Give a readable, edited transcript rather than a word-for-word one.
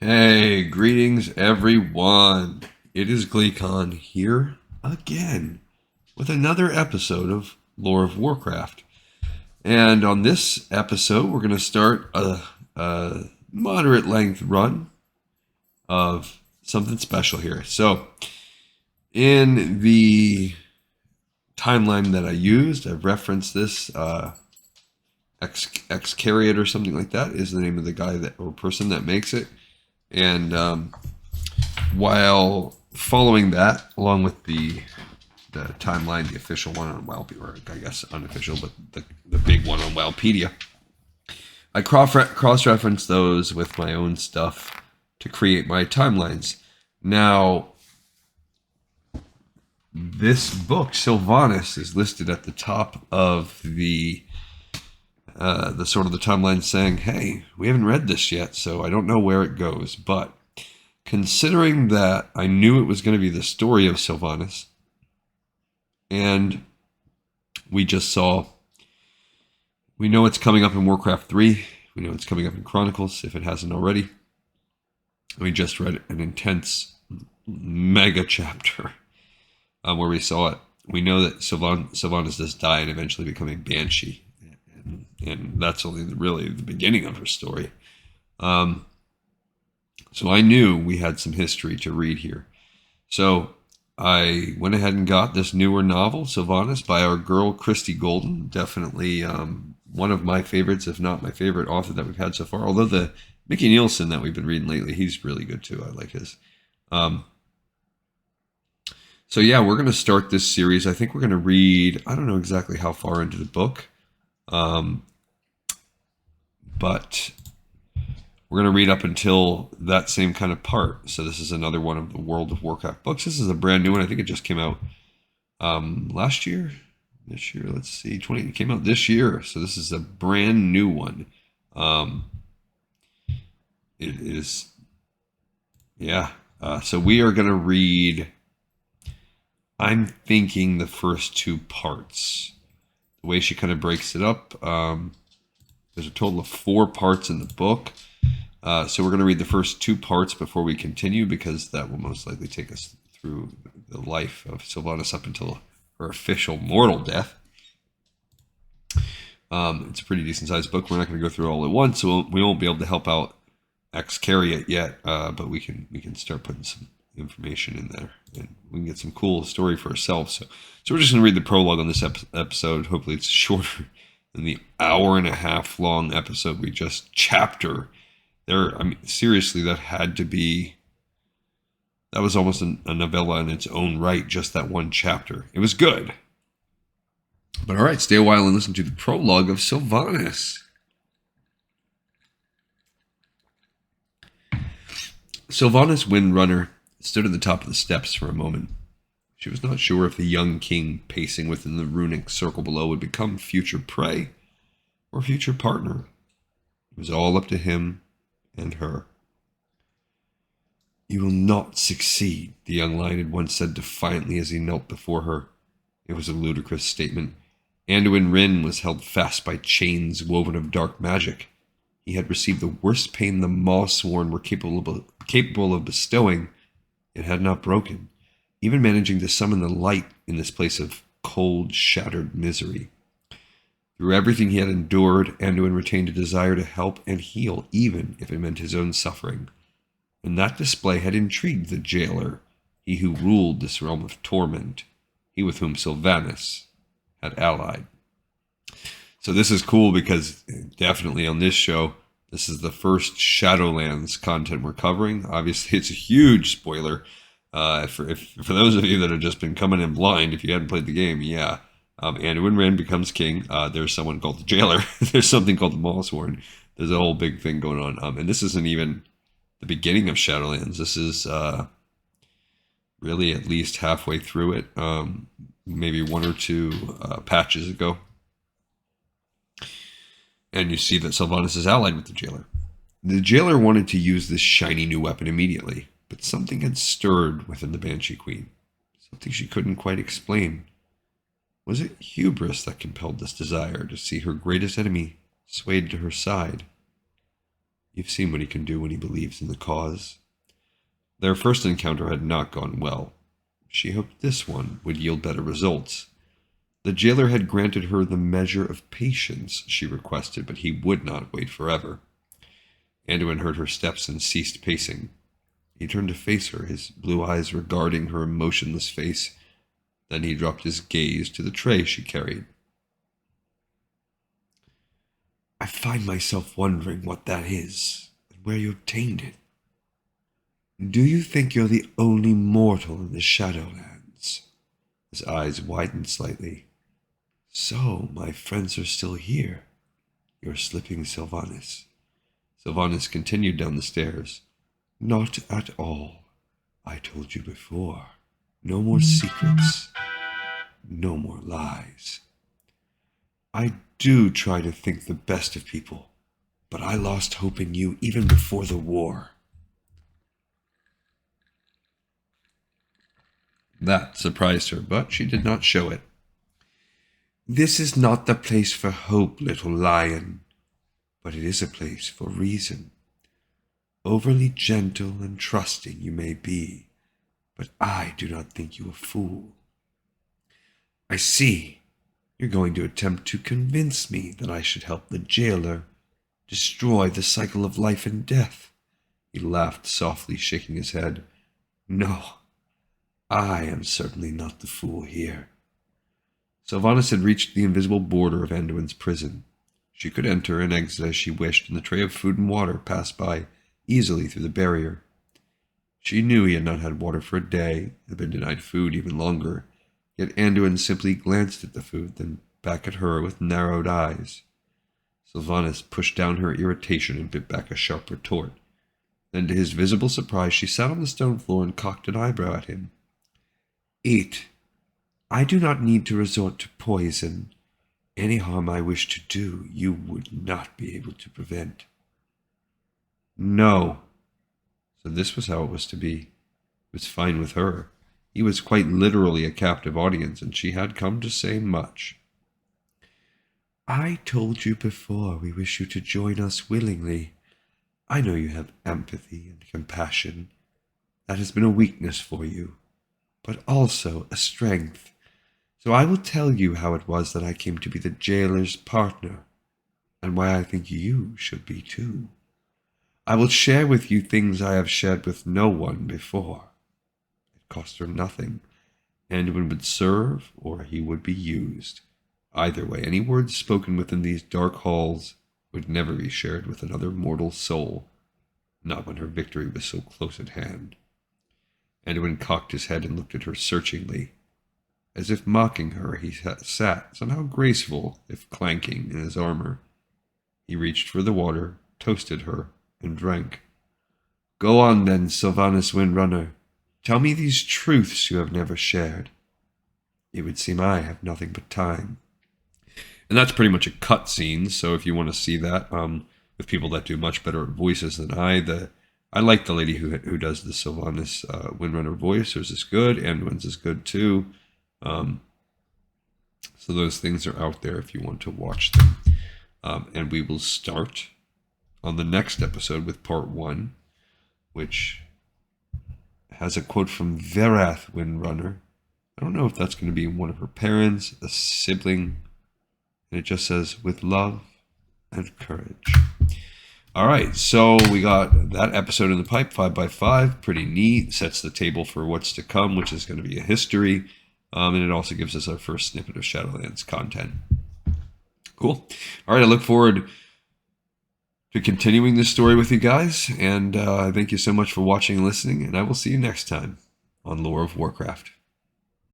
Hey, greetings everyone. It is GleeCon here again with another episode of Lore of Warcraft. And on this episode, we're going to start a moderate length run of something special here. So, in the timeline that I used, I've referenced this. Excariot or something like that is the name of the guy that or person that makes it. And while following that, along with the timeline, the official one on Wild, or I guess unofficial, but the big one on Wildpedia, I cross-reference those with my own stuff to create my timelines. Now, this book, Sylvanas, is listed at the top of the sort of the timeline saying, hey, we haven't read this yet, so I don't know where it goes. But considering that I knew it was going to be the story of Sylvanas, and we know it's coming up in Warcraft 3, we know it's coming up in Chronicles, if it hasn't already. We just read an intense mega chapter where we saw it. We know that Sylvanas does die and eventually become a banshee. And that's only really the beginning of her story. So I knew we had some history to read here. So I went ahead and got this newer novel, Sylvanas, by our girl, Christy Golden. Definitely one of my favorites, if not my favorite author that we've had so far. Although the Mickey Nielsen that we've been reading lately, he's really good too. I like his. So yeah, we're going to start this series. I think we're going to read, I don't know exactly how far into the book. But we're going to read up until that same kind of part. So this is another one of the World of Warcraft books. This is a brand new one. I think it just came out last year. This year, let's see, it came out this year. So this is a brand new one. It is, yeah. So we are going to read, I'm thinking, the first two parts. The way she kind of breaks it up. There's a total of 4 parts in the book. So we're going to read the first 2 parts before we continue, because that will most likely take us through the life of Sylvanas up until her official mortal death. It's a pretty decent sized book. We're not going to go through it all at once, so we won't be able to help out Excariot yet, but we can start putting some information in there, and we can get some cool story for ourselves. So we're just going to read the prologue on this episode. Hopefully it's shorter than the hour-and-a-half long episode we just chapter there. I mean, seriously, that was almost a novella in its own right, just that one chapter. It was good. But all right, stay a while and listen to the prologue of Sylvanas. Sylvanas Windrunner stood at the top of the steps for a moment. She was not sure if the young king pacing within the runic circle below would become future prey or future partner. It was all up to him and her. You will not succeed, the young lion had once said defiantly as he knelt before her. It was a ludicrous statement. Anduin was held fast by chains woven of dark magic. He had received the worst pain the Mawsworn were capable of bestowing, yet had not broken, even managing to summon the light in this place of cold, shattered misery. Through everything he had endured, Anduin retained a desire to help and heal, even if it meant his own suffering. And that display had intrigued the jailer, he who ruled this realm of torment, he with whom Sylvanas had allied. So this is cool because definitely on this show, this is the first Shadowlands content we're covering. Obviously, it's a huge spoiler. For those of you that have just been coming in blind, if you hadn't played the game, yeah. Anduin becomes king. There's someone called the jailer. There's something called the Mawsworn. There's a whole big thing going on. And this isn't even the beginning of Shadowlands. This is really at least halfway through it. Maybe 1 or 2 patches ago. And you see that Sylvanas is allied with the jailer. The jailer wanted to use this shiny new weapon immediately, but something had stirred within the Banshee Queen. Something she couldn't quite explain. Was it hubris that compelled this desire to see her greatest enemy swayed to her side? You've seen what he can do when he believes in the cause. Their first encounter had not gone well. She hoped this one would yield better results. The jailer had granted her the measure of patience she requested, but he would not wait forever. Anduin heard her steps and ceased pacing. He turned to face her, his blue eyes regarding her motionless face. Then he dropped his gaze to the tray she carried. I find myself wondering what that is, and where you obtained it. Do you think you're the only mortal in the Shadowlands? His eyes widened slightly. So, my friends are still here. You're slipping, Sylvanas. Sylvanas continued down the stairs. Not at all. I told you before. No more secrets. No more lies. I do try to think the best of people, but I lost hope in you even before the war. That surprised her, but she did not show it. This is not the place for hope, little lion, but it is a place for reason. Overly gentle and trusting you may be, but I do not think you a fool. I see. You're going to attempt to convince me that I should help the jailer destroy the cycle of life and death. He laughed softly, shaking his head. No, I am certainly not the fool here. Sylvanas had reached the invisible border of Anduin's prison. She could enter and exit as she wished, and the tray of food and water passed by easily through the barrier. She knew he had not had water for a day, had been denied food even longer, yet Anduin simply glanced at the food, then back at her with narrowed eyes. Sylvanas pushed down her irritation and bit back a sharp retort. Then, to his visible surprise, she sat on the stone floor and cocked an eyebrow at him. Eat. I do not need to resort to poison. Any harm I wish to do, you would not be able to prevent. No. So this was how it was to be. It was fine with her. He was quite literally a captive audience, and she had come to say much. I told you before we wish you to join us willingly. I know you have empathy and compassion. That has been a weakness for you, but also a strength. So I will tell you how it was that I came to be the jailer's partner, and why I think you should be too. I will share with you things I have shared with no one before. It cost her nothing. Anduin would serve, or he would be used. Either way, any words spoken within these dark halls would never be shared with another mortal soul, not when her victory was so close at hand. Anduin cocked his head and looked at her searchingly. As if mocking her, he sat, somehow graceful, if clanking, in his armor. He reached for the water, toasted her, and drank. Go on then, Sylvanas Windrunner. Tell me these truths you have never shared. It would seem I have nothing but time. And that's pretty much a cut scene, so if you want to see that, with people that do much better at voices than I like the lady who does the Sylvanas Windrunner voice. Hers is good, Anduin's is good too. So those things are out there if you want to watch them. And we will start on the next episode with part 1, which has a quote from Verath Windrunner. I don't know if that's going to be one of her parents, a sibling, and it just says, with love and courage. All right, so we got that episode in the pipe, 5x5, pretty neat, sets the table for what's to come, which is going to be a history, and it also gives us our first snippet of Shadowlands content. Cool. All right, I look forward to continuing this story with you guys, and thank you so much for watching and listening, and I will see you next time on Lore of Warcraft.